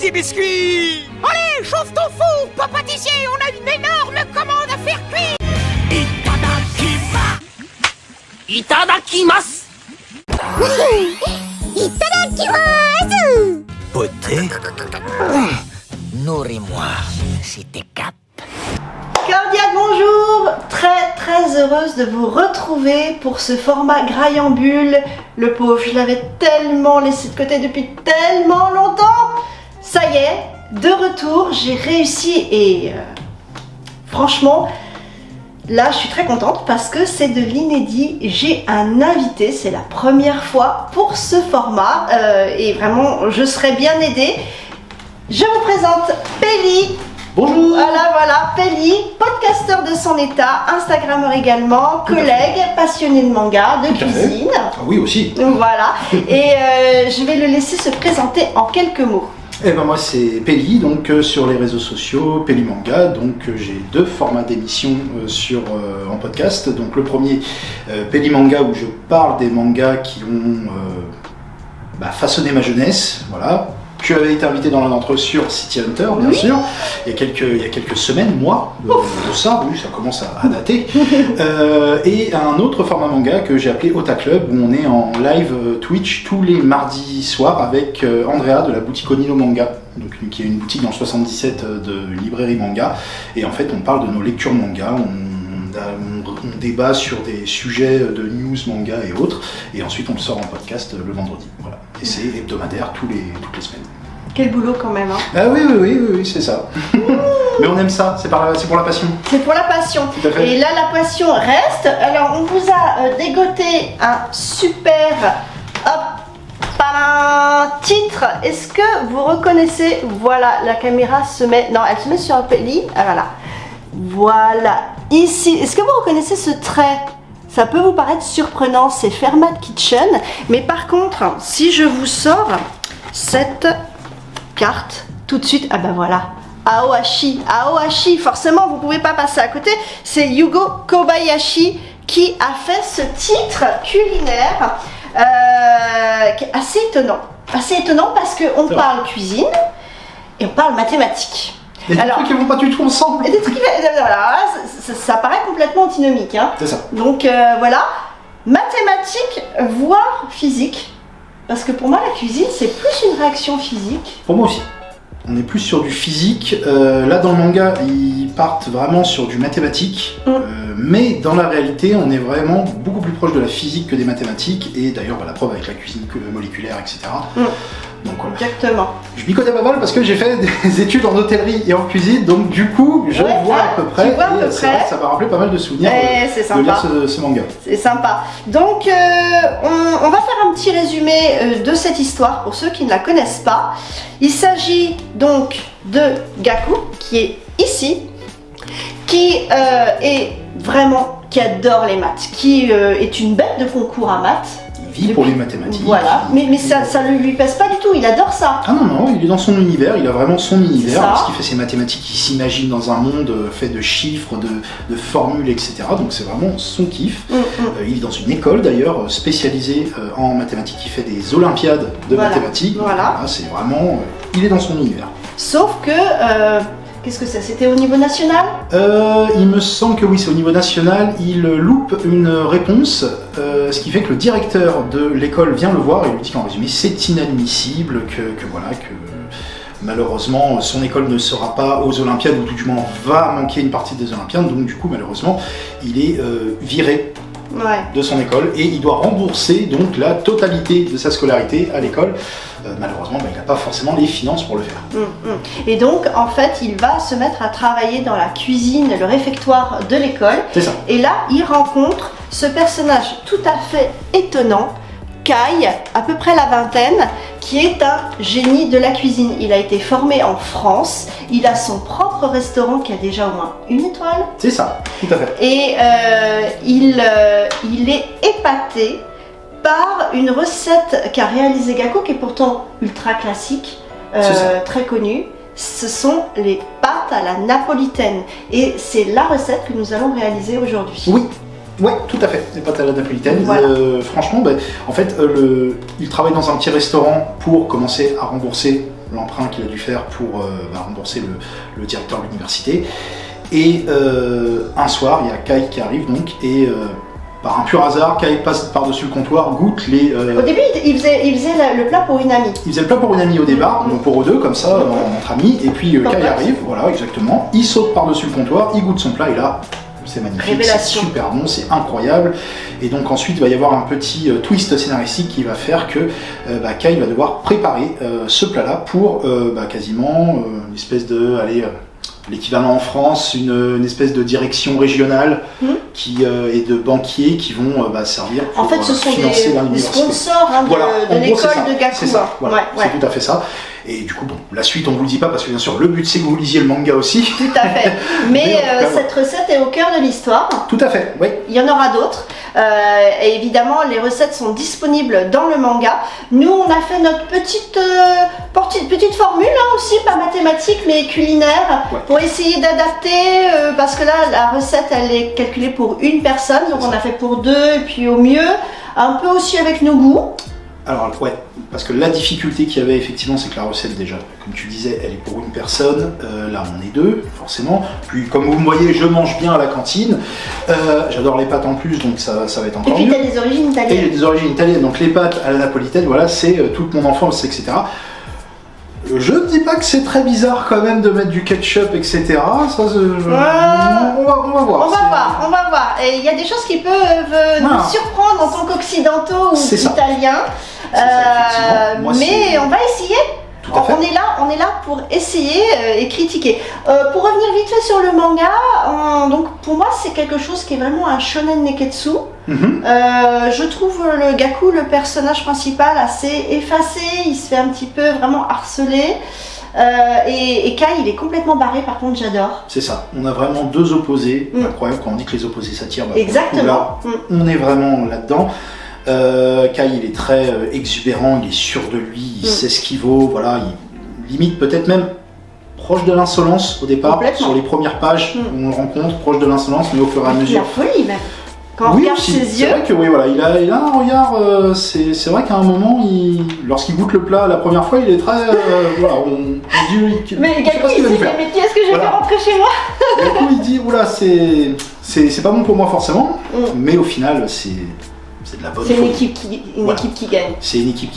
petits biscuits. Allez, chauffe ton four, pâtissier, on a une énorme commande à faire cuire. Itadakimasu. Itadakimasu. Poté. Nourris-moi, si t'es cap. Cordial bonjour, très heureuse de vous retrouver pour ce format Graillambule. Le pauvre, je l'avais tellement laissé de côté depuis tellement longtemps. Ça y est, de retour, j'ai réussi et franchement, là je suis très contente parce que c'est de l'inédit. J'ai un invité, c'est la première fois pour ce format et vraiment je serai bien aidée. Je vous présente Pelli. Bonjour. Voilà, Pelli, podcasteur de son état, Instagrammeur également, collègue, passionné de manga, de cuisine. Ah oui, aussi. Voilà, et je vais le laisser se présenter en quelques mots. Eh ben moi c'est Pelli, donc sur les réseaux sociaux, Pelli Manga, donc j'ai deux formats d'émissions en podcast. Donc le premier, Pelli Manga, où je parle des mangas qui ont façonné ma jeunesse, voilà. Tu avais été invité dans l'un d'entre eux sur City Hunter, bien sûr, il y a quelques semaines, mois de ça, oui, ça commence à dater. Et un autre format manga que j'ai appelé Ota Club, où on est en live Twitch tous les mardis soirs avec Andrea de la boutique Onino Manga, donc, qui est une boutique dans le 77 de librairie manga. Et en fait, on parle de nos lectures manga, on débat sur des sujets de news, manga et autres, et ensuite on le sort en podcast le vendredi. Voilà. Et c'est hebdomadaire toutes les semaines. Quel boulot quand même, hein. Ah oui, c'est ça. Mais on aime ça, c'est pour la passion. C'est pour la passion. Tout à fait. Et là, la passion reste. Alors, on vous a dégoté un super titre. Est-ce que vous reconnaissez? Voilà, la caméra se met... Non, elle se met sur Pelli. Ah, voilà. Voilà. Ici, est-ce que vous reconnaissez ce trait? Ça peut vous paraître surprenant, c'est Fermat Kitchen. Mais par contre, si je vous sors cette carte tout de suite, ah ben voilà, Aohashi, forcément vous pouvez pas passer à côté, c'est Yugo Kobayashi qui a fait ce titre culinaire qui est assez étonnant parce qu'on parle cuisine et on parle mathématiques. Il y a des trucs qui vont pas du tout ensemble. Et des trucs voilà, ça paraît complètement antinomique, hein. C'est ça. Donc voilà, mathématiques voire physique. Parce que pour moi, la cuisine, c'est plus une réaction physique. Pour moi aussi. On est plus sur du physique. Là, dans le manga, ils partent vraiment sur du mathématique. Mais dans la réalité, on est vraiment beaucoup plus proche de la physique que des mathématiques. Et d'ailleurs, la preuve avec la cuisine moléculaire, etc. Donc, voilà. Exactement. Je m'y connais pas mal parce que j'ai fait des études en hôtellerie et en cuisine. Donc du coup, je vois à peu près. C'est vrai que ça m'a rappelé pas mal de souvenirs de lire ce manga. C'est sympa. Donc, on va faire un petit résumé de cette histoire pour ceux qui ne la connaissent pas. Il s'agit donc de Gaku, qui est ici, qui adore les maths, qui est une bête de concours à maths. Il vit pour les mathématiques. Voilà, mais ça ne lui pèse pas du tout, il adore ça. Ah non, il est dans son univers, il a vraiment son univers, parce qu'il fait ses mathématiques, il s'imagine dans un monde fait de chiffres, de formules, etc. Donc c'est vraiment son kiff. Il est dans une école d'ailleurs spécialisée en mathématiques, qui fait des olympiades de mathématiques. Voilà, c'est vraiment... il est dans son univers. Sauf que... qu'est-ce que c'est? C'était au niveau national? Il me semble que oui, c'est au niveau national. Il loupe une réponse, ce qui fait que le directeur de l'école vient le voir et lui dit qu'en résumé, c'est inadmissible, que malheureusement, son école ne sera pas aux Olympiades, ou tout du moins va manquer une partie des Olympiades. Donc du coup, malheureusement, il est viré de son école et il doit rembourser donc la totalité de sa scolarité à l'école. Malheureusement, il n'a pas forcément les finances pour le faire. Et donc, en fait, il va se mettre à travailler dans la cuisine, le réfectoire de l'école. C'est ça. Et là, il rencontre ce personnage tout à fait étonnant, Kai, à peu près la vingtaine, qui est un génie de la cuisine. Il a été formé en France, il a son propre restaurant qui a déjà au moins une étoile. C'est ça, tout à fait. Et il est épaté par une recette qu'a réalisée Gaku, qui est pourtant ultra classique, très connue. Ce sont les pâtes à la napolitaine. Et c'est la recette que nous allons réaliser aujourd'hui. Oui. Ouais, tout à fait, les pâtes à la napolitaine. Voilà. Franchement, en fait, il travaille dans un petit restaurant pour commencer à rembourser l'emprunt qu'il a dû faire pour rembourser le directeur de l'université. Et un soir, il y a Kai qui arrive donc, et par un pur hasard, Kai passe par-dessus le comptoir, goûte les... Au début, il faisait le plat pour une amie. Il faisait le plat pour une amie au départ, donc pour eux deux, comme ça, entre amis, et puis Kai arrive, voilà, exactement, il saute par-dessus le comptoir, il goûte son plat, et là, c'est magnifique, c'est super bon, c'est incroyable, et donc ensuite, il va y avoir un petit twist scénaristique qui va faire que Kai va devoir préparer ce plat-là pour quasiment une espèce de... l'équivalent en France, une espèce de direction régionale qui est de banquiers qui vont servir pour financer des sponsors de l'école de Gaku. C'est ça, voilà, c'est tout à fait ça. Et du coup, bon, la suite on vous le dit pas parce que bien sûr le but c'est que vous lisiez le manga aussi. Tout à fait. Mais cette recette est au cœur de l'histoire. Tout à fait, oui. Il y en aura d'autres. Et évidemment, les recettes sont disponibles dans le manga. Nous, on a fait notre petite formule aussi, pas mathématique mais culinaire, pour essayer d'adapter, parce que là, la recette, elle est calculée pour une personne, donc on a fait pour deux, et puis au mieux, un peu aussi avec nos goûts. Alors ouais, parce que la difficulté qu'il y avait effectivement, c'est que la recette déjà, comme tu disais, elle est pour une personne, là on est deux, forcément, puis comme vous me voyez, je mange bien à la cantine, j'adore les pâtes en plus, donc ça va être encore mieux. Et puis tu as des origines italiennes. Et il y a des origines italiennes, donc les pâtes à la napolitaine, voilà, c'est toute mon enfance, etc. Je ne dis pas que c'est très bizarre quand même de mettre du ketchup, etc. Ça, on va voir. On va voir. Et il y a des choses qui peuvent nous surprendre en tant qu'occidentaux ou italiens. Mais on va essayer. On est là pour essayer et critiquer. Pour revenir vite fait sur le manga, donc pour moi c'est quelque chose qui est vraiment un shonen neketsu. Je trouve le Gaku, le personnage principal, assez effacé, il se fait un petit peu vraiment harceler. Et Kai, il est complètement barré, par contre j'adore. C'est ça, on a vraiment deux opposés. Incroyable, quand on dit que les opposés s'attirent, exactement. Là, on est vraiment là-dedans. Kai, il est très exubérant, il est sûr de lui, il sait ce qu'il vaut, voilà, il limite peut-être même proche de l'insolence au départ, sur les premières pages où on le rencontre, proche de l'insolence, mais au fur et à mesure. La folie même. Quand on regarde ses yeux. C'est vrai que oui, voilà, il a un regard. C'est vrai qu'à un moment, lorsqu'il goûte le plat la première fois, il est très. Voilà, on dit. Mais Gaku, il se dit, mais qui est-ce que je vais rentrer chez moi? Gaku, il dit, oula, c'est pas bon pour moi forcément, mais au final, c'est de la bonne. C'est une équipe qui gagne. C'est une équipe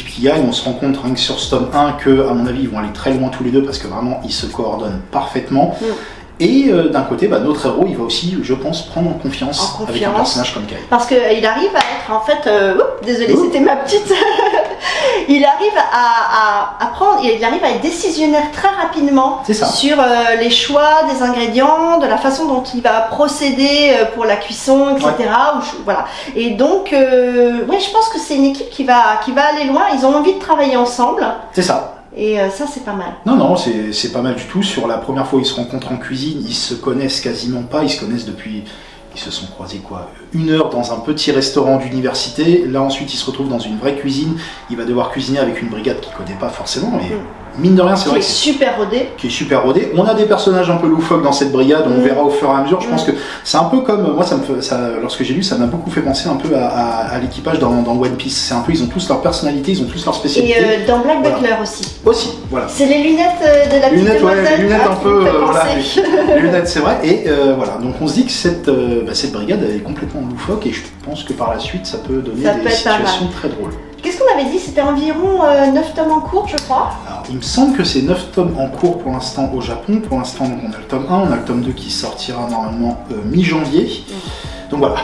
qui gagne. On se rend compte rien que sur ce tome 1 que, à mon avis, ils vont aller très loin tous les deux parce que vraiment, ils se coordonnent parfaitement. Et d'un côté, notre héros, il va aussi, je pense, prendre en confiance avec un personnage comme Kai. Parce qu'il arrive à être, en fait, désolé, c'était ma petite. Il arrive à prendre, il arrive à être décisionnaire très rapidement sur les choix des ingrédients, de la façon dont il va procéder pour la cuisson, etc. Voilà. Et donc, je pense que c'est une équipe qui va aller loin. Ils ont envie de travailler ensemble. C'est ça. Et ça, c'est pas mal. Non, c'est pas mal du tout. Sur la première fois où ils se rencontrent en cuisine, ils se connaissent quasiment pas. Ils se connaissent depuis... Ils se sont croisés 1 heure dans un petit restaurant d'université. Là, ensuite, il se retrouve dans une vraie cuisine. Il va devoir cuisiner avec une brigade qu'il connaît pas forcément. Mais mine de rien, c'est vrai qui est super rodé. On a des personnages un peu loufoques dans cette brigade. On verra au fur et à mesure. Je pense que c'est un peu comme... Moi, lorsque j'ai lu, ça m'a beaucoup fait penser un peu à l'équipage dans One Piece. C'est un peu... Ils ont tous leur personnalité, ils ont tous leur spécialité. Et dans Black Butler aussi. Aussi, voilà. C'est les lunettes de la petite demoiselle. Les lunettes un peu... les lunettes, c'est vrai. Et voilà. Donc, on se dit que cette brigade elle est complètement loufoque et je pense que par la suite ça peut donner des situations très drôles. Qu'est-ce qu'on avait dit? C'était environ 9 tomes en cours, je crois. Alors, il me semble que c'est 9 tomes en cours pour l'instant au Japon. Pour l'instant, donc, on a le tome 1, on a le tome 2 qui sortira normalement mi-janvier. Donc voilà.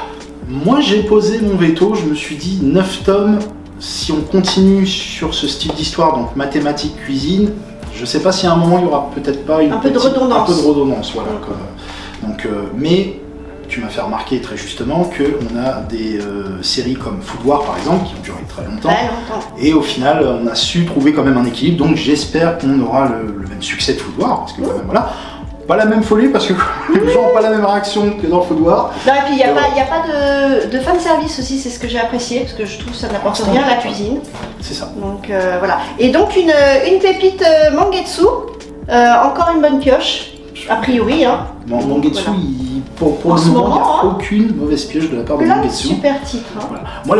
Moi j'ai posé mon veto, je me suis dit 9 tomes, si on continue sur ce style d'histoire, donc mathématiques, cuisine, je sais pas si à un moment il y aura peut-être pas un peu de redondance, voilà. Donc, mais tu m'as fait remarquer très justement qu'on a des séries comme Food War par exemple qui ont duré très longtemps. Et au final on a su trouver quand même un équilibre, donc j'espère qu'on aura le même succès de Food War parce que quand même, voilà, pas la même folie parce que les gens n'ont pas la même réaction que dans Food War. Non, et puis il n'y a pas de fanservice aussi, c'est ce que j'ai apprécié parce que je trouve que ça n'apporte rien à la cuisine. C'est ça. Donc voilà. Et donc une pépite Mangetsu, encore une bonne pioche. A priori, Mangetsu, pour le moment, il n'y a aucune mauvaise pioche de la part de Mangetsu. Super titre. Voilà. Moi,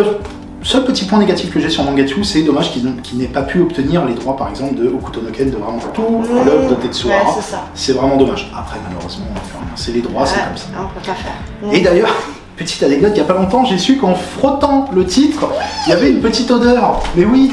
seul petit point négatif que j'ai sur Mangatsu, c'est dommage qu'ils n'aient pas pu obtenir les droits, par exemple, de Hokuto no Ken, de vraiment tout l'œuvre de Tetsuo Hara. c'est ça. C'est vraiment dommage. Après, malheureusement, enfin, c'est les droits, c'est comme ça. On peut pas faire. Et d'ailleurs, petite anecdote, il n'y a pas longtemps, j'ai su qu'en frottant le titre, il y avait une petite odeur. Mais oui,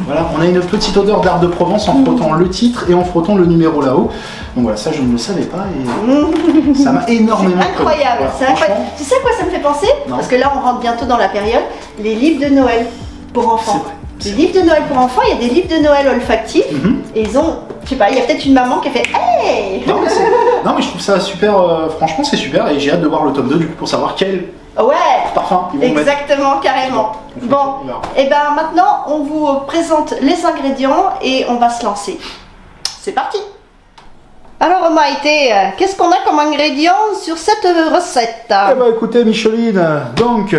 voilà, on a une petite odeur d'art de Provence en frottant le titre et en frottant le numéro là-haut. Donc voilà, ça je ne le savais pas et ça m'a énormément plu. Incroyable, Voilà, c'est incroyable. franchement, Tu sais à quoi ça me fait penser? Non. Parce que là on rentre bientôt dans la période, les livres de Noël pour enfants. c'est vrai. Les livres de Noël pour enfants, il y a des livres de Noël olfactifs et ils ont, je sais pas, il y a peut-être une maman qui a fait hey. Non mais je trouve ça super, franchement c'est super et j'ai hâte de voir le tome 2 du coup pour savoir quel Ouais, parfum ils vont mettre. exactement, carrément. Bon, On verra. et ben maintenant on vous présente les ingrédients et on va se lancer. C'est parti. Alors Maïté, qu'est-ce qu'on a comme ingrédients sur cette recette? Eh ben écoutez Micheline, donc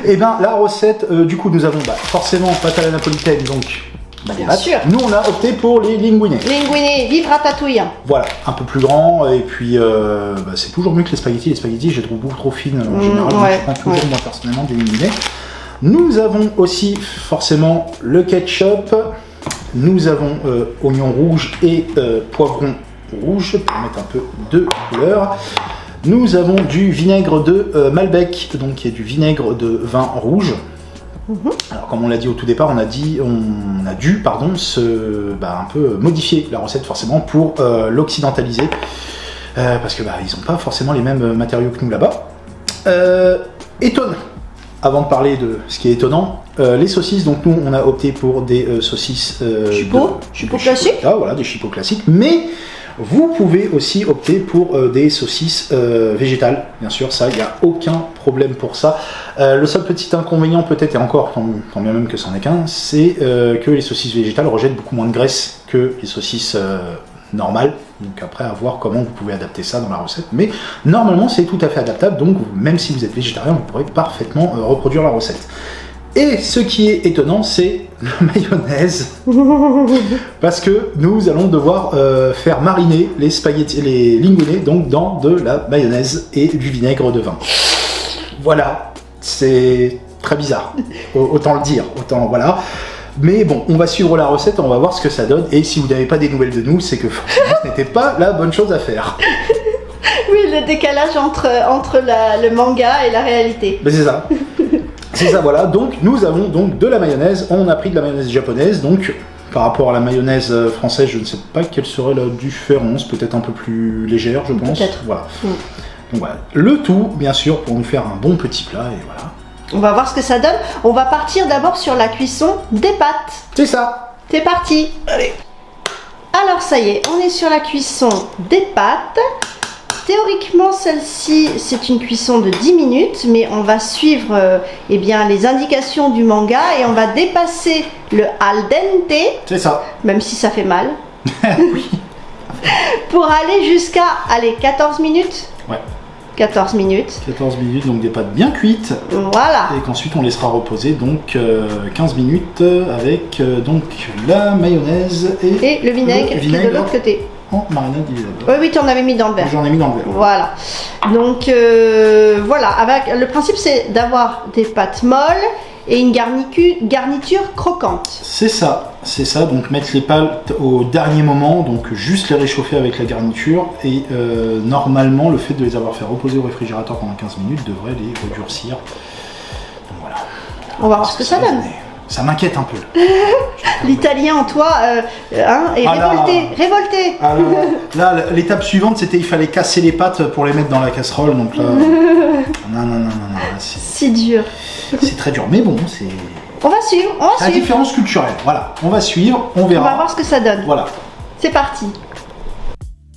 et ben la recette, du coup nous avons forcément pâte à la napolitaine, donc des Bien pâtes. sûr. Nous on a opté pour les linguine. Linguine, vive ratatouille. Voilà, un peu plus grand et puis c'est toujours mieux que les spaghettis. Les spaghettis je les trouve beaucoup trop fines en général, donc ouais, je prends toujours moi personnellement des linguine. Nous avons aussi forcément le ketchup. Nous avons oignon rouge et poivron rouge pour mettre un peu de couleur. Nous avons du vinaigre de Malbec, donc qui est du vinaigre de vin rouge. Alors comme on l'a dit au tout départ, on a dû un peu modifier la recette forcément pour l'occidentaliser parce que ils n'ont pas forcément les mêmes matériaux que nous là-bas. Étonnant. Avant de parler de ce qui est étonnant, les saucisses, donc nous on a opté pour des saucisses Chipot classique. Ah voilà, des chipots classiques, mais vous pouvez aussi opter pour des saucisses végétales, bien sûr, ça, il n'y a aucun problème pour ça. Le seul petit inconvénient peut-être, et encore, tant bien même que c'en est qu'un, c'est que les saucisses végétales rejettent beaucoup moins de graisse que les saucisses normales. Donc après, à voir comment vous pouvez adapter ça dans la recette. Mais normalement, c'est tout à fait adaptable, donc même si vous êtes végétarien, vous pourrez parfaitement reproduire la recette. Et ce qui est étonnant, c'est la mayonnaise, parce que nous allons devoir faire mariner les spaghettis, les linguine, donc dans de la mayonnaise et du vinaigre de vin. Voilà, c'est très bizarre, autant le dire, voilà. Mais bon, on va suivre la recette, on va voir ce que ça donne, et si vous n'avez pas des nouvelles de nous, c'est que forcément ce n'était pas la bonne chose à faire. Oui, le décalage entre le manga et la réalité. Mais c'est ça. C'est ça, voilà. Donc, nous avons donc de la mayonnaise. On a pris de la mayonnaise japonaise. Donc, par rapport à la mayonnaise française, je ne sais pas quelle serait la différence. Peut-être un peu plus légère, je pense. Peut-être. Voilà. Donc, voilà. Le tout, bien sûr, pour nous faire un bon petit plat. Et voilà. On va voir ce que ça donne. On va partir d'abord sur la cuisson des pâtes. C'est ça. C'est parti. Allez. Alors, ça y est, on est sur la cuisson des pâtes. Théoriquement, celle-ci, c'est une cuisson de 10 minutes, mais on va suivre les indications du manga et on va dépasser le al dente, C'est ça. même si ça fait mal, Oui. pour aller jusqu'à 14 minutes. Ouais. 14 minutes. 14 minutes, donc des pâtes bien cuites. Voilà. Et qu'ensuite on laissera reposer donc 15 minutes avec donc la mayonnaise et Et le vinaigre qui est de l'autre côté. en marinade d'abord. Oui, oui, tu en avais mis dans le verre. J'en ai mis dans le verre. Voilà. Donc voilà, avec le principe c'est d'avoir des pâtes molles et une garniture croquante. C'est ça, donc mettre les pâtes au dernier moment, donc juste les réchauffer avec la garniture et normalement le fait de les avoir fait reposer au réfrigérateur pendant 15 minutes devrait les redurcir. Donc voilà. On va voir ce que ça donne. Ça m'inquiète un peu. L'italien en toi est révolté. Ah là, l'étape suivante c'était il fallait casser les pâtes pour les mettre dans la casserole, donc là... non, Si dur. c'est très dur, mais bon, c'est... On va suivre, La différence culturelle, voilà. On va suivre, on verra. On va voir ce que ça donne. Voilà. C'est parti.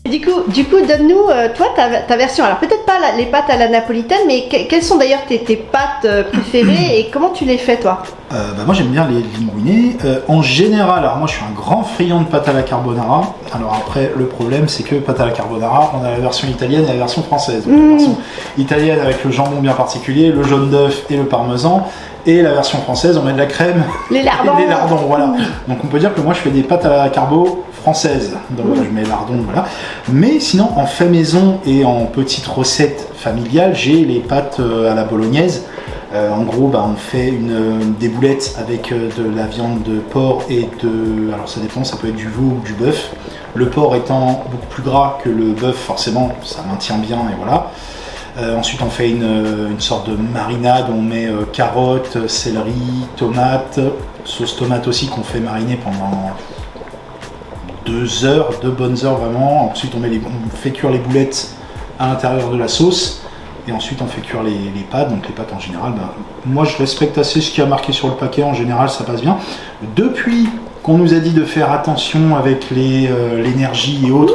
Du coup, donne-nous, toi, ta version. Alors, peut-être pas les pâtes à la napolitaine, mais quelles sont d'ailleurs tes pâtes préférées et comment tu les fais, toi? Moi, j'aime bien les linguine. En général, alors moi, je suis un grand friand de pâte à la carbonara. Alors après, le problème, c'est que pâte à la carbonara, on a la version italienne et la version française. Donc, la version italienne avec le jambon bien particulier, le jaune d'œuf et le parmesan. Et la version française, on met de la crème Les lardons. et des lardons, voilà. Donc on peut dire que moi je fais des pâtes à la carbo françaises. Donc je mets lardons, voilà. Mais sinon, en fait maison et en petite recette familiale, j'ai les pâtes à la bolognaise. En gros, on fait des boulettes avec de la viande de porc et alors ça dépend, ça peut être du veau ou du bœuf. Le porc étant beaucoup plus gras que le bœuf, forcément, ça maintient bien et voilà. Ensuite, on fait une sorte de marinade, on met carottes, céleri, tomates, sauce tomate aussi qu'on fait mariner pendant 2 heures, 2 bonnes heures vraiment. Ensuite, on fait cuire les boulettes à l'intérieur de la sauce. Et ensuite on fait cuire les pâtes, donc les pâtes en général, moi je respecte assez ce qui a marqué sur le paquet, en général ça passe bien. Depuis qu'on nous a dit de faire attention avec l'énergie et autres,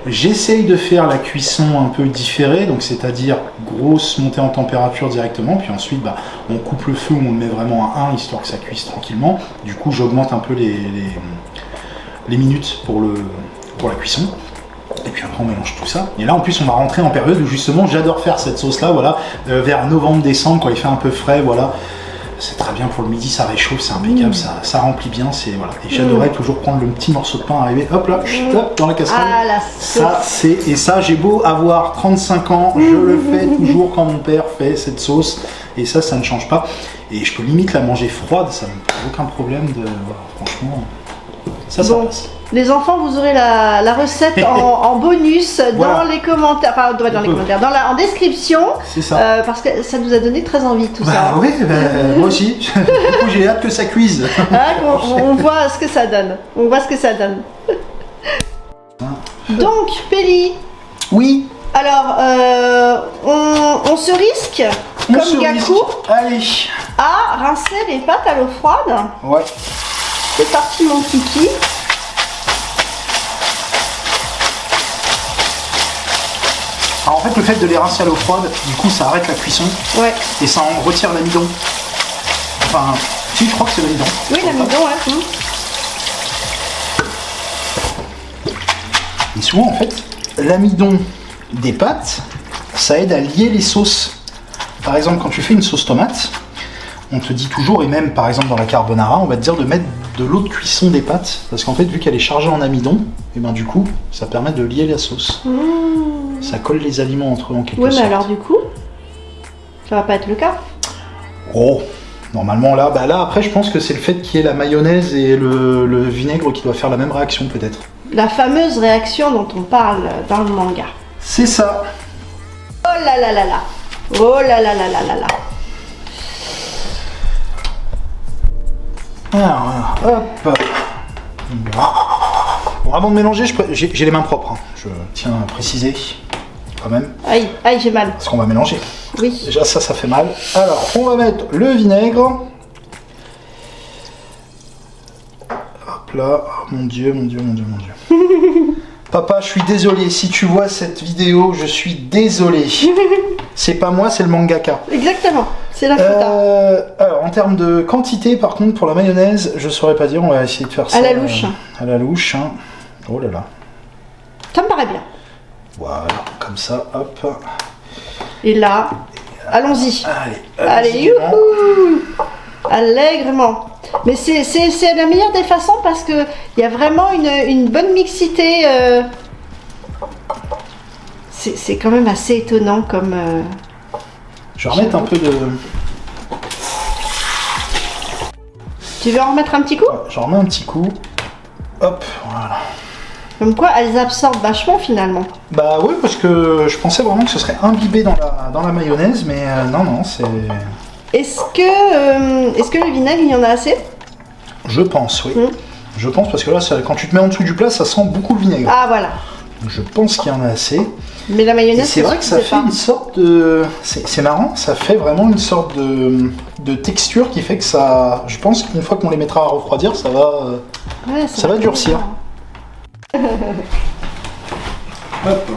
j'essaye de faire la cuisson un peu différée, donc c'est-à-dire grosse montée en température directement, puis ensuite on coupe le feu, on le met vraiment à 1 histoire que ça cuise tranquillement. Du coup j'augmente un peu les minutes pour la cuisson. Et puis après on mélange tout ça. Et là en plus on va rentrer en période où justement j'adore faire cette sauce là, voilà, vers novembre-décembre quand il fait un peu frais, voilà. C'est très bien pour le midi, ça réchauffe, c'est impeccable, ça remplit bien, voilà. Et j'adorais toujours prendre le petit morceau de pain, arriver, hop là, hop, dans la casserole. Ah, la sauce. Et ça j'ai beau avoir 35 ans, je le fais toujours quand mon père fait cette sauce. Et ça ne change pas. Et je peux limite la manger froide, ça ne me pose aucun problème voilà, franchement. Ça passe. Les enfants, vous aurez la recette en bonus dans les commentaires, enfin dans les commentaires, en description. C'est ça. Parce que ça nous a donné très envie tout ça. Oui, moi aussi. Du coup, j'ai hâte que ça cuise. On voit ce que ça donne. Donc, Péli. Oui. Alors, on se risque, comme Gakou, à rincer les pâtes à l'eau froide. Ouais. C'est parti, mon kiki. Alors en fait, le fait de les rincer à l'eau froide, du coup, ça arrête la cuisson. Ouais. Et ça en retire l'amidon. Enfin, si, je crois que c'est l'amidon. Oui, l'amidon, ouais. Et souvent, en fait, l'amidon des pâtes, ça aide à lier les sauces. Par exemple, quand tu fais une sauce tomate, on te dit toujours, et même par exemple dans la carbonara, on va te dire de mettre de l'eau de cuisson des pâtes, parce qu'en fait, vu qu'elle est chargée en amidon, et du coup, ça permet de lier la sauce. Ça colle les aliments entre eux en quelque sorte. Oui, mais alors du coup, ça va pas être le cas. Oh, normalement là, après je pense que c'est le fait qu'il y ait la mayonnaise et le vinaigre qui doit faire la même réaction peut-être. La fameuse réaction dont on parle dans le manga. C'est ça. Oh là là là là. Oh là là là là là là. Alors, hop. Bon, avant de mélanger, j'ai les mains propres. Je tiens à préciser, quand même. Aïe, j'ai mal. Parce qu'on va mélanger. Oui. Déjà, ça fait mal. Alors, on va mettre le vinaigre. Hop là. Oh, mon Dieu. Papa, je suis désolé. Si tu vois cette vidéo, je suis désolé. C'est pas moi, c'est le mangaka. Exactement. C'est la faute. Alors, en termes de quantité, par contre, pour la mayonnaise, je saurais pas dire. On va essayer de faire ça. À la louche. À la louche. Oh là là. Ça me paraît bien. Voilà, comme ça, hop. Et là, allons-y. Allez, youhou. Allègrement. Mais c'est la meilleure des façons parce que il y a vraiment une bonne mixité. C'est quand même assez étonnant comme. Je vais remettre un peu de. Tu veux en remettre un petit coup? J'en remets un petit coup. Hop, voilà. Comme quoi, elles absorbent vachement finalement. Bah oui, parce que je pensais vraiment que ce serait imbibé dans la mayonnaise, mais non, c'est... Est-ce que le vinaigre, il y en a assez? Je pense, oui. Je pense, parce que là, quand tu te mets en dessous du plat, ça sent beaucoup le vinaigre. Ah, voilà. Je pense qu'il y en a assez. Mais la mayonnaise, et c'est vrai que ça fait une sorte de... C'est marrant, ça fait vraiment une sorte de texture qui fait que ça... Je pense qu'une fois qu'on les mettra à refroidir, ça va durcir. Hop.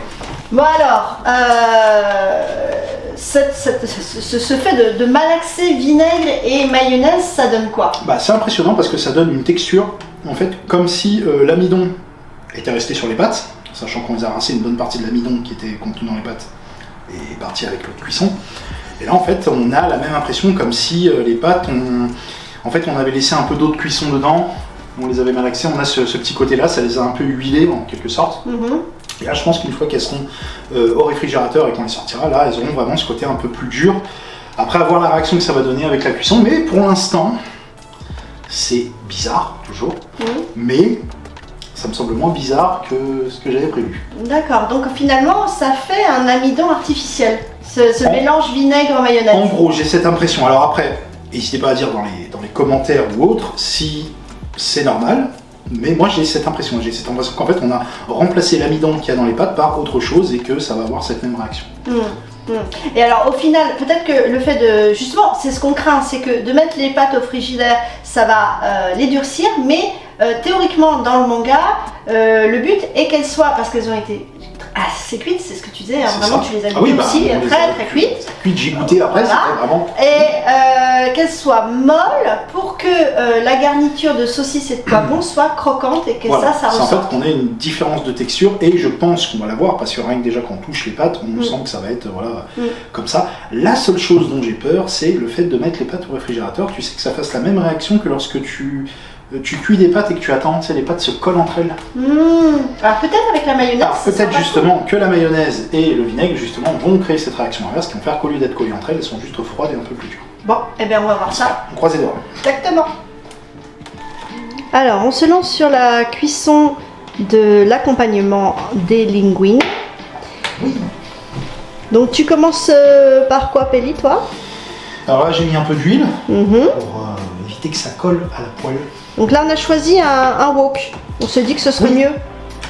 Bon alors, ce fait de malaxer vinaigre et mayonnaise, ça donne quoi? Bah, c'est impressionnant parce que ça donne une texture, en fait, comme si l'amidon était resté sur les pâtes, sachant qu'on les a rincé, une bonne partie de l'amidon qui était contenu dans les pâtes est partie avec l'eau de cuisson. Et là, en fait, on a la même impression comme si les pâtes, on avait laissé un peu d'eau de cuisson dedans, on les avait malaxées, on a ce petit côté-là, ça les a un peu huilées en quelque sorte. Et là, je pense qu'une fois qu'elles seront au réfrigérateur et qu'on les sortira, là, elles auront vraiment ce côté un peu plus dur, Après, avoir la réaction que ça va donner avec la cuisson, mais pour l'instant, c'est bizarre, toujours, mais ça me semble moins bizarre que ce que j'avais prévu. D'accord, donc finalement, ça fait un amidon artificiel, ce mélange vinaigre-mayonnaise. En gros, j'ai cette impression. Alors après, n'hésitez pas à dire dans les commentaires ou autres si c'est normal, mais moi j'ai cette impression. J'ai cette impression qu'en fait, on a remplacé l'amidon qu'il y a dans les pâtes par autre chose et que ça va avoir cette même réaction. Et alors au final, peut-être que le fait de, justement, c'est ce qu'on craint, c'est que de mettre les pâtes au frigidaire, ça va les durcir, mais théoriquement dans le manga, le but est qu'elles soient, parce qu'elles ont été assez cuites, c'est ce que tu disais, hein, vraiment tu les as mis aussi très cuites. Cuites, j'ai goûté après, voilà. c'était vraiment... Et qu'elles soient molles pour que la garniture de saucisse et de poivron soit croquante et que voilà. ça C'est ressorte. en fait qu'on ait une différence de texture et je pense qu'on va l'avoir parce que rien que déjà quand on touche les pâtes, on sent que ça va être comme ça. La seule chose dont j'ai peur, c'est le fait de mettre les pâtes au réfrigérateur. Tu sais que ça fasse la même réaction que lorsque tu cuis des pâtes et que tu attends, tu sais, les pâtes se collent entre elles. Alors peut-être avec la mayonnaise. Alors peut-être justement que la mayonnaise et le vinaigre justement vont créer cette réaction inverse qui vont faire qu'au lieu d'être collées entre elles, elles sont juste froides et un peu plus dures. Bon, eh bien on va voir ça. On croise les doigts. Exactement. Alors on se lance sur la cuisson de l'accompagnement des linguines. Oui. Donc tu commences par quoi, Pelli, toi? Alors là j'ai mis un peu d'huile pour éviter que ça colle à la poêle. Donc là on a choisi un wok. On s'est dit que ce serait mieux.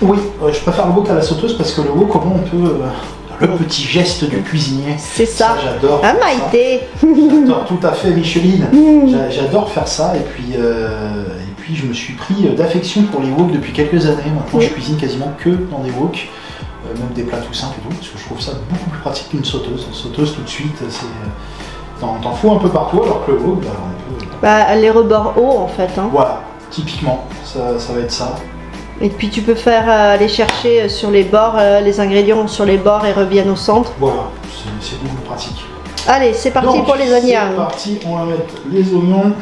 Oui, je préfère le wok à la sauteuse parce que le wok, comment on peut... le petit geste du cuisinier. C'est ça. J'adore. Ah, Maïté. J'adore tout à fait, Micheline. J'adore faire ça et puis je me suis pris d'affection pour les woks depuis quelques années. Maintenant je cuisine quasiment que dans des woks, même des plats tout simples et tout, parce que je trouve ça beaucoup plus pratique qu'une sauteuse. Une sauteuse tout de suite, c'est... T'en fous un peu partout alors que le wok, on peut... les rebords hauts en fait. Hein. Voilà, typiquement, ça va être ça. Et puis tu peux faire aller chercher sur les bords, les ingrédients sur les bords et reviennent au centre. Voilà, c'est beaucoup plus pratique. Allez, c'est parti. Donc, pour les oignons. C'est parti, on va mettre les oignons.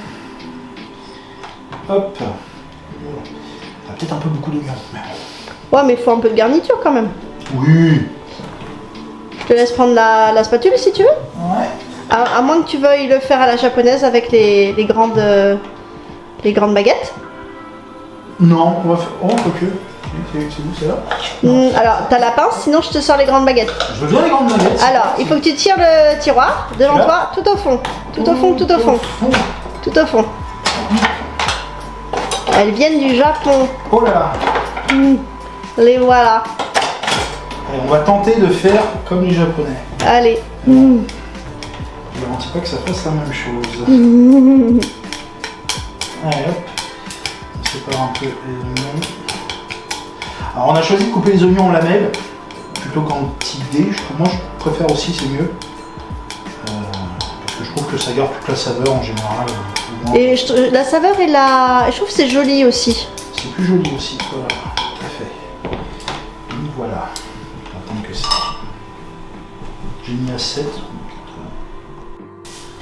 Hop. On a peut-être un peu beaucoup d'oignons. Ouais, mais il faut un peu de garniture quand même. Oui. Je te laisse prendre la spatule si tu veux. Ouais. À moins que tu veuilles le faire à la japonaise avec les grandes baguettes. Non, on va faire... Oh, ok. C'est où, c'est là Alors, t'as la pince, sinon je te sors les grandes baguettes. Je veux bien les grandes baguettes. Alors, il faut que tu tires le tiroir devant toi, tout au fond. Tout au fond, tout au fond. Tout au fond. Elles viennent du Japon. Oh là là. Les voilà. Allez, on va tenter de faire comme les Japonais. Allez. Je ne garantis pas que ça fasse la même chose. Allez hop. On sépare un peu les oignons. Alors on a choisi de couper les oignons en lamelles plutôt qu'en petits dés. Moi je préfère aussi, c'est mieux. Parce que je trouve que ça garde toute la saveur en général. Et la saveur et je trouve que c'est joli aussi. C'est plus joli aussi, voilà, tout à fait. Donc voilà. On va attendre que ça. J'ai mis à 7.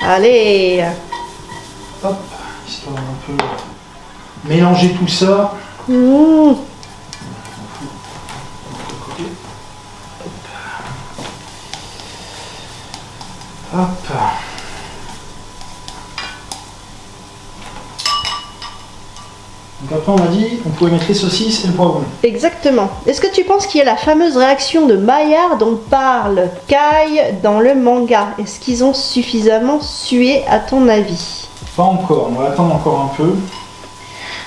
Allez. Hop, histoire un peu mélanger tout ça. Hop. Donc après on a dit on pouvait mettre les saucisses et le poivron. Exactement. Est-ce que tu penses qu'il y a la fameuse réaction de Maillard dont parle Kai dans le manga? Est-ce qu'ils ont suffisamment sué à ton avis? Pas encore, on va attendre encore un peu.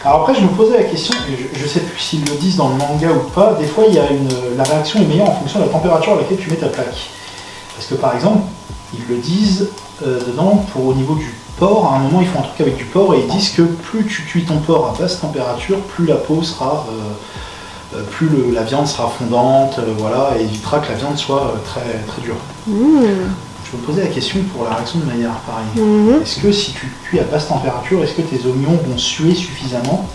Alors après je me posais la question, et je sais plus s'ils le disent dans le manga ou pas, des fois il y a la réaction est meilleure en fonction de la température à laquelle tu mets ta plaque. Parce que par exemple, ils le disent dedans pour au niveau du porc, à un moment ils font un truc avec du porc et ils disent que plus tu cuis ton porc à basse température, plus la peau sera, plus la viande sera fondante, voilà, et évitera que la viande soit très, très dure. Je me posais la question pour la réaction de Maillard, pareil. Est-ce que si tu cuis à basse température, est-ce que tes oignons vont suer suffisamment?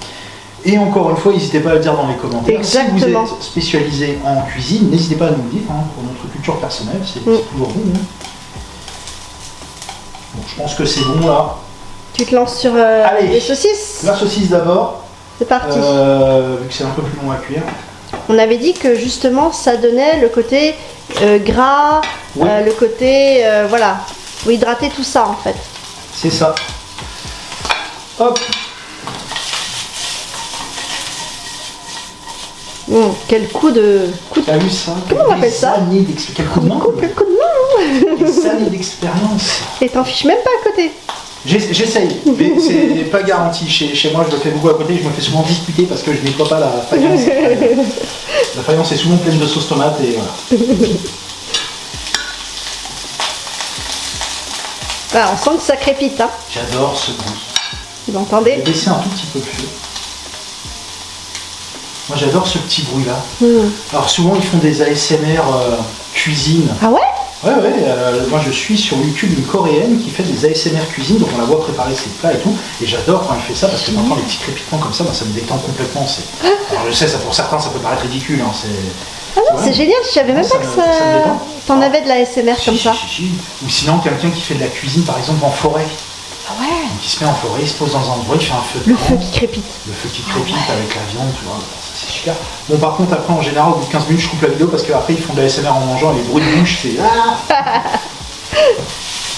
Et encore une fois, n'hésitez pas à le dire dans les commentaires. Exactement. Si vous êtes spécialisé en cuisine, n'hésitez pas à nous le dire, pour notre culture personnelle, c'est toujours bon. Donc je pense que c'est bon là. Tu te lances sur les saucisses? La saucisse d'abord. C'est parti. Vu que c'est un peu plus long à cuire. On avait dit que justement ça donnait le côté gras, Oui. le côté voilà. Faut hydrater tout ça en fait. C'est ça. Hop. Quel coup de... T'as vu ça? Comment on appelle ça? Quel coup de main? Quel coup de main. Des années d'expérience. Et t'en fiches même pas à côté. J'essaye, mais c'est pas garanti. Chez moi, je le fais beaucoup à côté. Je me fais souvent disputer parce que je nettoie pas la faïence. La faïence est souvent pleine de sauce tomate et voilà. Ah, on sent que ça crépite, hein. J'adore ce bruit. Vous entendez? Je vais baisser un tout petit peu le feu. Moi, j'adore ce petit bruit-là. Alors souvent, ils font des ASMR cuisine. Ah ouais? Ouais, moi je suis sur YouTube une coréenne qui fait des ASMR cuisine, donc on la voit préparer ses plats et tout, et j'adore quand elle fait ça parce que maintenant les petits crépitements comme ça, moi, ça me détend complètement. Alors je sais, ça, pour certains ça peut paraître ridicule, hein, Ah non, c'est génial, je savais même pas que ça... me détend. T'en avais de la SMR comme ça. Si. Ou sinon quelqu'un qui fait de la cuisine par exemple en forêt. Ah ouais. Donc il se met en forêt, il se pose dans un endroit, il fait un feu de Le camp. feu qui crépite. Le feu qui crépite avec la viande, tu vois, ça c'est super. Bon par contre après en général au bout de 15 minutes je coupe la vidéo parce qu'après ils font de la SMR en mangeant et les bruits de bouche c'est...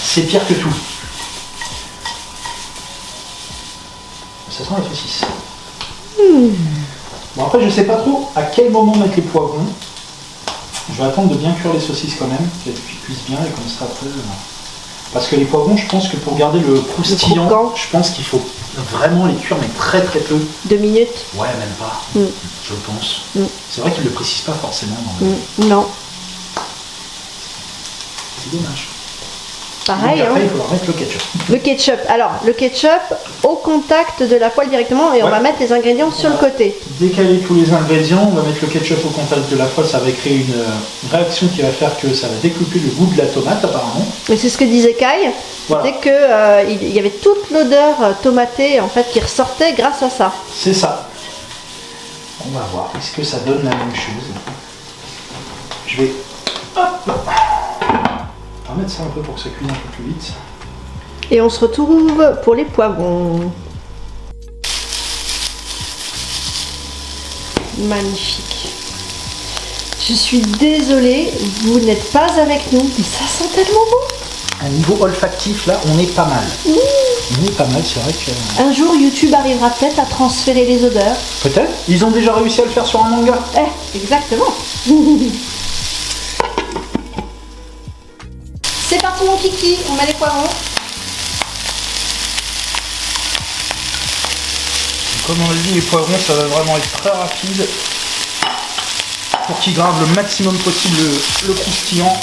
C'est pire que tout. Ça sent la saucisse. Bon après je sais pas trop à quel moment mettre les poivrons. Je vais attendre de bien cuire les saucisses quand même, qu'elles cuisent bien et comme ça après... Parce que les poivrons, je pense que pour garder le croustillant, je pense qu'il faut vraiment les cuire mais très très peu. 2 minutes. Ouais, même pas, je pense. C'est vrai qu'ils ne le précisent pas forcément. Non. C'est dommage. Pareil, donc après, hein. il faudra mettre le ketchup. Le ketchup. Alors, le ketchup au contact de la poêle directement et on va mettre les ingrédients sur le côté. Décaler tous les ingrédients, on va mettre le ketchup au contact de la poêle, ça va créer une réaction qui va faire que ça va découper le goût de la tomate apparemment. Mais c'est ce que disait Kai, Voilà. c'est que il y avait toute l'odeur tomatée en fait qui ressortait grâce à ça. C'est ça. On va voir, est-ce que ça donne la même chose? Je vais... Hop. On va mettre ça un peu pour que ça cuise un peu plus vite. Et on se retrouve pour les poivrons. Magnifique. Je suis désolée, vous n'êtes pas avec nous, mais ça sent tellement bon. À niveau olfactif, là, on est pas mal. On est pas mal, c'est vrai que... Un jour, YouTube arrivera peut-être à transférer les odeurs. Peut-être. Ils ont déjà réussi à le faire sur un manga. Exactement. C'est parti mon kiki, on met les poivrons. Comme on l'a dit, les poivrons, ça va vraiment être très rapide pour qu'ils gravent le maximum possible le croustillant.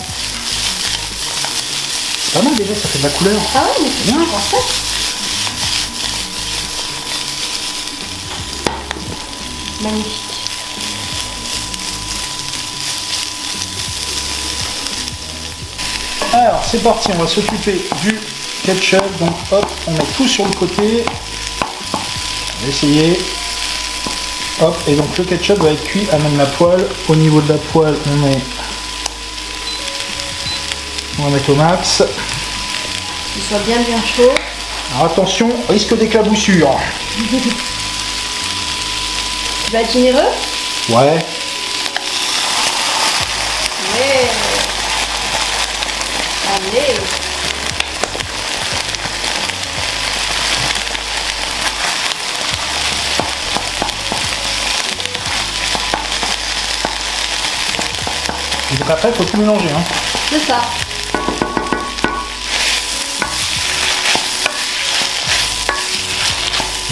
C'est pas mal déjà, ça fait de la couleur. Ah ouais, mais c'est bien en fait. Magnifique. Alors c'est parti, on va s'occuper du ketchup. Donc hop, on met tout sur le côté. On va essayer. Hop, et donc le ketchup va être cuit à même la poêle. Au niveau de la poêle, on va mettre au max. Qu'il soit bien chaud. Alors attention, risque d'éclaboussure. Tu vas être généreux? Ouais. Ouais. Allez. Et donc après, il faut tout mélanger. Hein. C'est ça.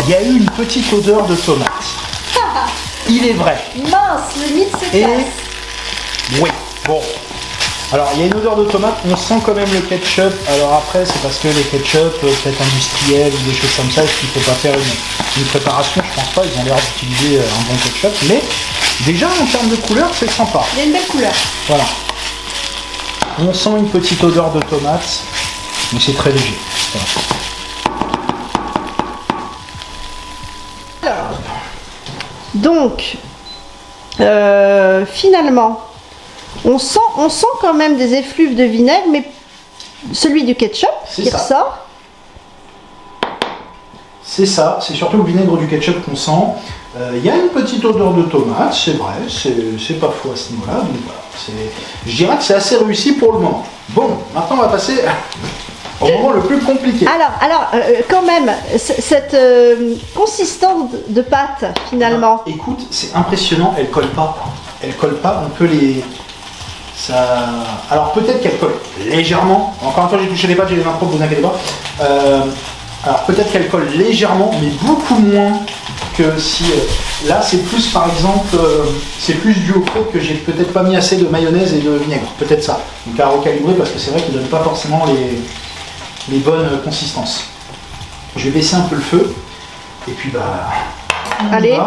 Il y a eu une petite odeur de tomate. Il est vrai. Mince, le mythe se Et... casse. Oui, bon. Alors, il y a une odeur de tomate, on sent quand même le ketchup. Alors après, c'est parce que les ketchup, peut-être industriels ou des choses comme ça, est-ce qu'il ne faut pas faire une préparation? Je pense pas, ils ont l'air d'utiliser un bon ketchup. Mais déjà, en termes de couleur, c'est sympa. Il y a une belle couleur. Voilà. On sent une petite odeur de tomate, mais c'est très léger. Voilà. Alors, donc, finalement, on sent quand même des effluves de vinaigre, mais celui du ketchup qui ressort. C'est ça, c'est surtout le vinaigre du ketchup qu'on sent. Il y a une petite odeur de tomate, c'est vrai, c'est pas faux à ce niveau-là. Donc voilà, je dirais que c'est assez réussi pour le moment. Bon, maintenant on va passer au moment le plus compliqué. Alors, quand même, cette consistance de pâte, finalement. Ah, écoute, c'est impressionnant, elle colle pas. Elle colle pas, on peut les... Ça... Alors peut-être qu'elle colle légèrement. Encore une fois, j'ai touché les pâtes, j'ai les mains propres, vous inquiétez pas. Alors peut-être qu'elle colle légèrement, mais beaucoup moins que si... là, c'est plus, par exemple, c'est plus dû au fait que j'ai peut-être pas mis assez de mayonnaise et de vinaigre. Peut-être ça. Donc à recalibrer, parce que c'est vrai qu'ils donnent pas forcément les bonnes consistances. Je vais baisser un peu le feu. Et puis, bah... Allez.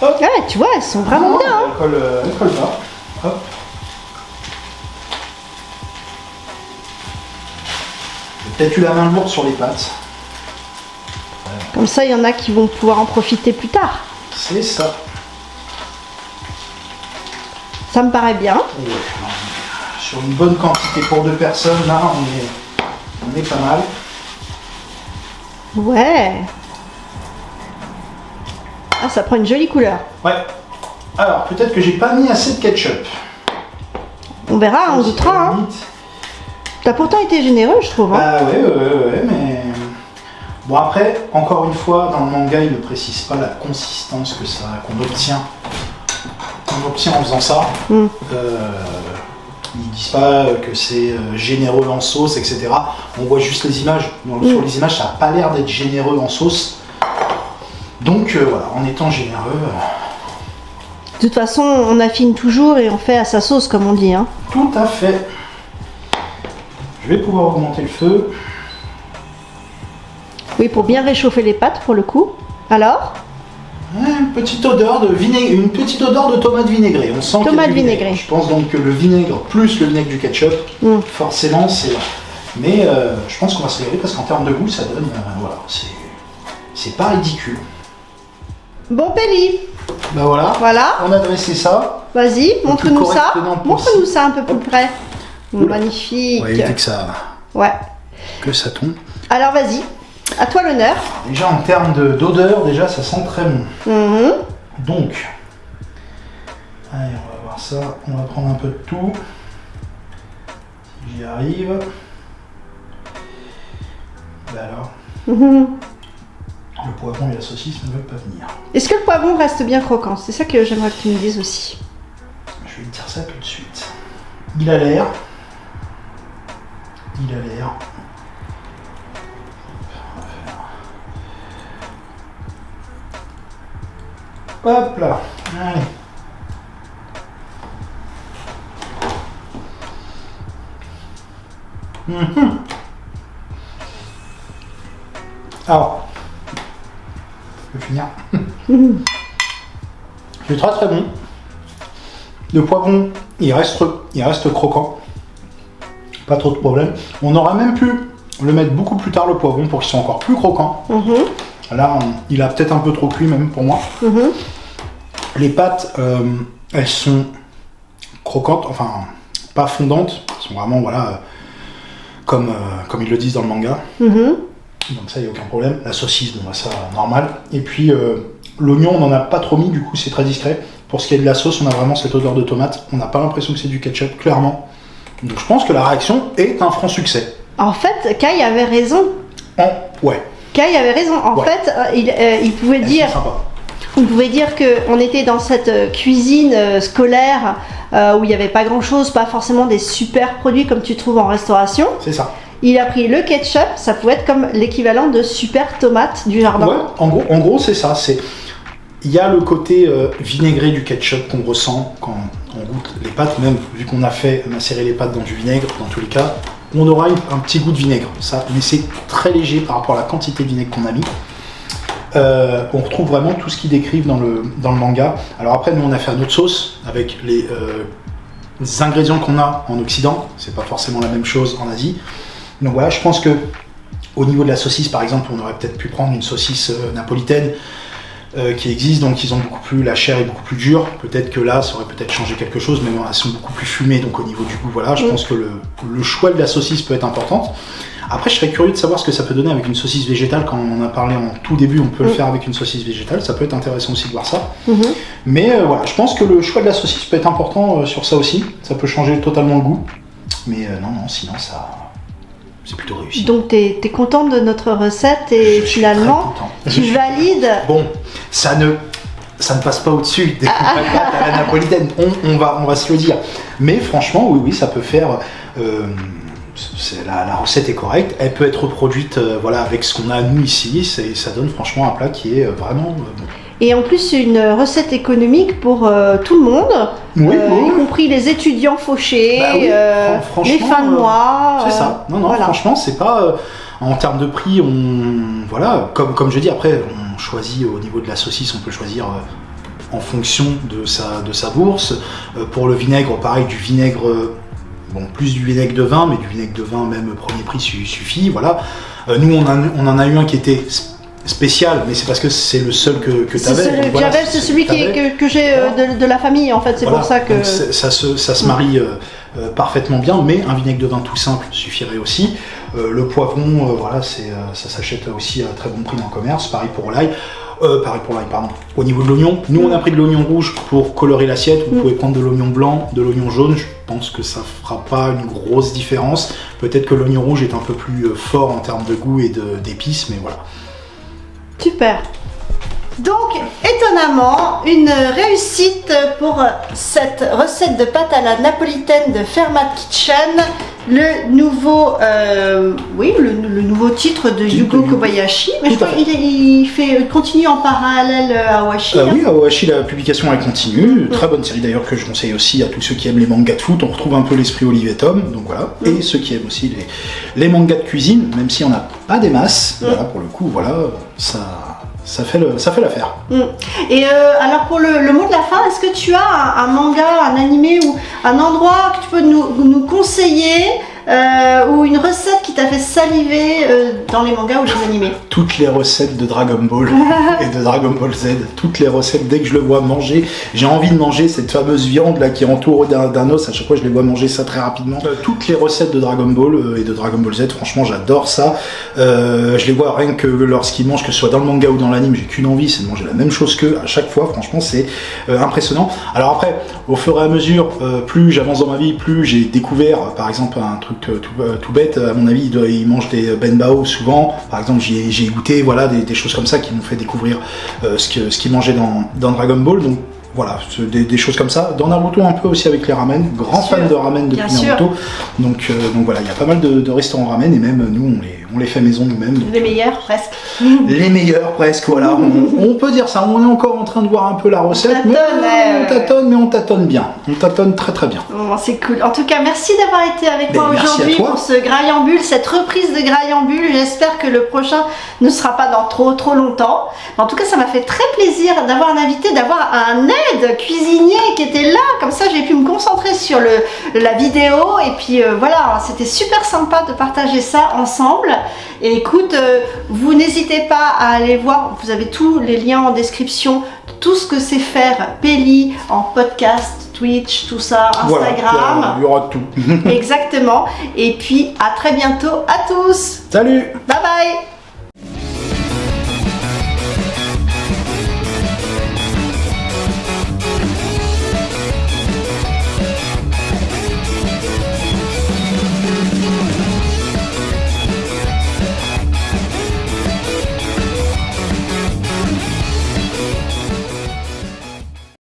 Hop. Ouais, tu vois, elles sont vraiment bien. Hein. Elle colle pas. Hop. J'ai peut-être eu la main lourde sur les pâtes. Comme ça, il y en a qui vont pouvoir en profiter plus tard. C'est ça. Ça me paraît bien. Ouais. Sur une bonne quantité pour 2 personnes, là, on est pas mal. Ouais. Ah, ça prend une jolie couleur. Ouais. Alors, peut-être que j'ai pas mis assez de ketchup. On verra, on goûtera. Hein. T'as pourtant été généreux, je trouve. Hein. Bah ouais, mais... Bon, après, encore une fois, dans le manga, il ne précise pas la consistance qu'on obtient en faisant ça. Ils disent pas que c'est généreux en sauce, etc. On voit juste les images. Donc, sur les images, ça n'a pas l'air d'être généreux en sauce. Donc voilà, en étant généreux... De toute façon, on affine toujours et on fait à sa sauce, comme on dit. Hein. Tout à fait. Je vais pouvoir augmenter le feu. Oui, pour bien réchauffer les pâtes, pour le coup. Alors ? Une petite odeur de vinaigre, une petite odeur de tomate vinaigrée. On sent qu'il y a Tomate du vinaigre. vinaigrée. Je pense donc que le vinaigre plus le vinaigre du ketchup, forcément, c'est... Mais je pense qu'on va se régaler parce qu'en termes de goût, ça donne... voilà, c'est pas ridicule. Bon, Péli. Bah voilà. Voilà. On a dressé ça. Vas-y, montre-nous ça. correctement Montre-nous ça un peu plus près. Oula. Magnifique. On va éviter que ça tombe. Alors, vas-y. À toi l'honneur. Déjà, en termes d'odeur, déjà, ça sent très bon. Donc, allez, on va voir ça. On va prendre un peu de tout. Si j'y arrive. Bah alors. Le poivron et la saucisse ne veulent pas venir. Est-ce que le poivron reste bien croquant? C'est ça que j'aimerais que tu me dises aussi. Je vais te dire ça tout de suite. Il a l'air. Hop là. Allez. Alors, je vais finir. C'est très très bon. Le poivron, il reste croquant. Pas trop de problème. On aurait même pu le mettre beaucoup plus tard, le poivron, pour qu'il soit encore plus croquant. Là, il a peut-être un peu trop cuit même pour moi. Les pâtes, elles sont croquantes, enfin pas fondantes. Elles sont vraiment, voilà, comme ils le disent dans le manga. Donc ça, il n'y a aucun problème. La saucisse, bon, ça, normal. Et puis, l'oignon, on n'en a pas trop mis, du coup, c'est très discret. Pour ce qui est de la sauce, on a vraiment cette odeur de tomate. On n'a pas l'impression que c'est du ketchup, clairement. Donc je pense que la réaction est un franc succès. En fait, Kai avait raison. Ouais. Kai avait raison. En fait, il pouvait dire... On pouvait dire qu'on était dans cette cuisine scolaire où il n'y avait pas grand-chose, pas forcément des super produits comme tu trouves en restauration. C'est ça. Il a pris le ketchup, ça pouvait être comme l'équivalent de super tomates du jardin. Ouais, en gros c'est ça. Il y a le côté vinaigré du ketchup qu'on ressent quand on goûte les pâtes, même vu qu'on a fait macérer les pâtes dans du vinaigre, dans tous les cas, on aura un petit goût de vinaigre, ça, mais c'est très léger par rapport à la quantité de vinaigre qu'on a mis. On retrouve vraiment tout ce qu'ils décrivent dans le manga. Alors après, nous on a fait notre sauce avec les ingrédients qu'on a en Occident, c'est pas forcément la même chose en Asie. Donc voilà, je pense que au niveau de la saucisse par exemple, on aurait peut-être pu prendre une saucisse napolitaine qui existe, donc ils ont beaucoup plus, la chair est beaucoup plus dure, peut-être que là ça aurait peut-être changé quelque chose, mais bon, elles sont beaucoup plus fumées, donc au niveau du goût, voilà, je pense que le choix de la saucisse peut être important. Après je serais curieux de savoir ce que ça peut donner avec une saucisse végétale, quand on en a parlé en tout début, on peut le faire avec une saucisse végétale, ça peut être intéressant aussi de voir ça. Mais voilà, je pense que le choix de la saucisse peut être important sur ça aussi, ça peut changer totalement le goût. Mais non, sinon ça, c'est plutôt réussi. Donc t'es contente de notre recette et Je suis finalement très tu valides. Bon, ça ne passe pas au-dessus des pâtes à la napolitaine, on va se le dire. Mais franchement, oui, ça peut faire... la recette est correcte, elle peut être reproduite voilà, avec ce qu'on a nous ici, ça donne franchement un plat qui est vraiment bon. Et en plus, c'est une recette économique pour tout le monde, Oui. y compris les étudiants fauchés, Bah oui, les fins de mois. C'est ça. Non, voilà. franchement, c'est pas... en termes de prix, voilà, comme je dis, après, on choisit au niveau de la saucisse, on peut choisir en fonction de sa bourse. Pour le vinaigre, pareil, du vinaigre... Bon, plus du vinaigre de vin, mais du vinaigre de vin, même premier prix, suffit, voilà. Nous, on en a eu un qui était spécial, mais c'est parce que c'est le seul que tu avais. C'est celui que j'ai de la famille, en fait, c'est pour ça que... Donc ça se marie parfaitement bien, mais un vinaigre de vin tout simple suffirait aussi. Le poivron, voilà, ça s'achète aussi à très bon prix dans le commerce, pareil pour l'ail. Pardon. Au niveau de l'oignon, nous on a pris de l'oignon rouge pour colorer l'assiette. Vous pouvez prendre de l'oignon blanc, de l'oignon jaune. Je pense que ça fera pas une grosse différence. Peut-être que l'oignon rouge est un peu plus fort en termes de goût et d'épices, mais voilà. Super. Donc, étonnamment, une réussite pour cette recette de pâte à la napolitaine de Fermat Kitchen. Le nouveau, le nouveau titre de Yugo Kobayashi. Mais je crois qu'il continue en parallèle à Awashi. Oui, Awashi, la publication elle continue. Très bonne série d'ailleurs que je conseille aussi à tous ceux qui aiment les mangas de foot. On retrouve un peu l'esprit Olivier Tom, donc voilà. Et ceux qui aiment aussi les mangas de cuisine, même si on n'a pas des masses. Voilà, pour le coup, voilà, ça fait l'affaire. Et alors pour le mot de la fin, est-ce que tu as un manga, un animé ou un endroit que tu peux nous conseiller ou une recette qui t'a fait saliver dans les mangas ou les animés? Toutes les recettes de Dragon Ball et de Dragon Ball Z, toutes les recettes, dès que je le vois manger, j'ai envie de manger cette fameuse viande là qui entoure d'un os, à chaque fois je les vois manger ça très rapidement. Toutes les recettes de Dragon Ball et de Dragon Ball Z, franchement j'adore ça. Je les vois rien que lorsqu'ils mangent, que ce soit dans le manga ou dans l'anime, j'ai qu'une envie, c'est de manger la même chose qu'eux à chaque fois, franchement c'est impressionnant. Alors après, au fur et à mesure, plus j'avance dans ma vie, plus j'ai découvert, par exemple un truc tout bête, à mon avis ils mangent des benbao souvent, par exemple j'ai goûté, voilà, des choses comme ça qui m'ont fait découvrir ce qu'ils mangeaient dans Dragon Ball, donc voilà, des choses comme ça. Dans Naruto un peu aussi avec les ramen, grand fan de ramen depuis Naruto, donc voilà, il y a pas mal de restaurants ramen et même nous on les fait maison nous-mêmes. Les meilleurs presque. Les meilleurs presque, voilà, on peut dire ça, on est encore en train de voir un peu la recette, mais on tâtonne bien, on tâtonne très très bien. Bon, c'est cool. En tout cas, merci d'avoir été avec moi aujourd'hui pour ce Graillambule, cette reprise de Graillambule. J'espère que le prochain ne sera pas dans trop longtemps. En tout cas, ça m'a fait très plaisir d'avoir un invité, d'avoir un aide cuisinier qui était là. Comme ça, j'ai pu me concentrer sur la vidéo. Et puis voilà, c'était super sympa de partager ça ensemble. Et écoute, vous n'hésitez pas à aller voir, vous avez tous les liens en description, tout ce que c'est faire Peli en podcast, Twitch, tout ça, Instagram. Voilà, il y aura tout. Exactement. Et puis à très bientôt à tous. Salut. Bye bye.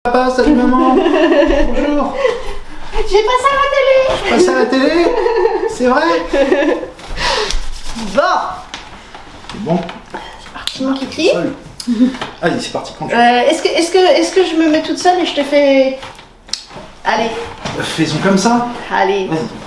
Papa, salut maman. Bonjour. J'ai passé à la télé. Je passe à la télé. C'est vrai. Bon. C'est bon. C'est parti mon kiki. Allez, c'est parti. Est-ce que je me mets toute seule et je te fais... Allez. Faisons comme ça. Allez. Vas-y.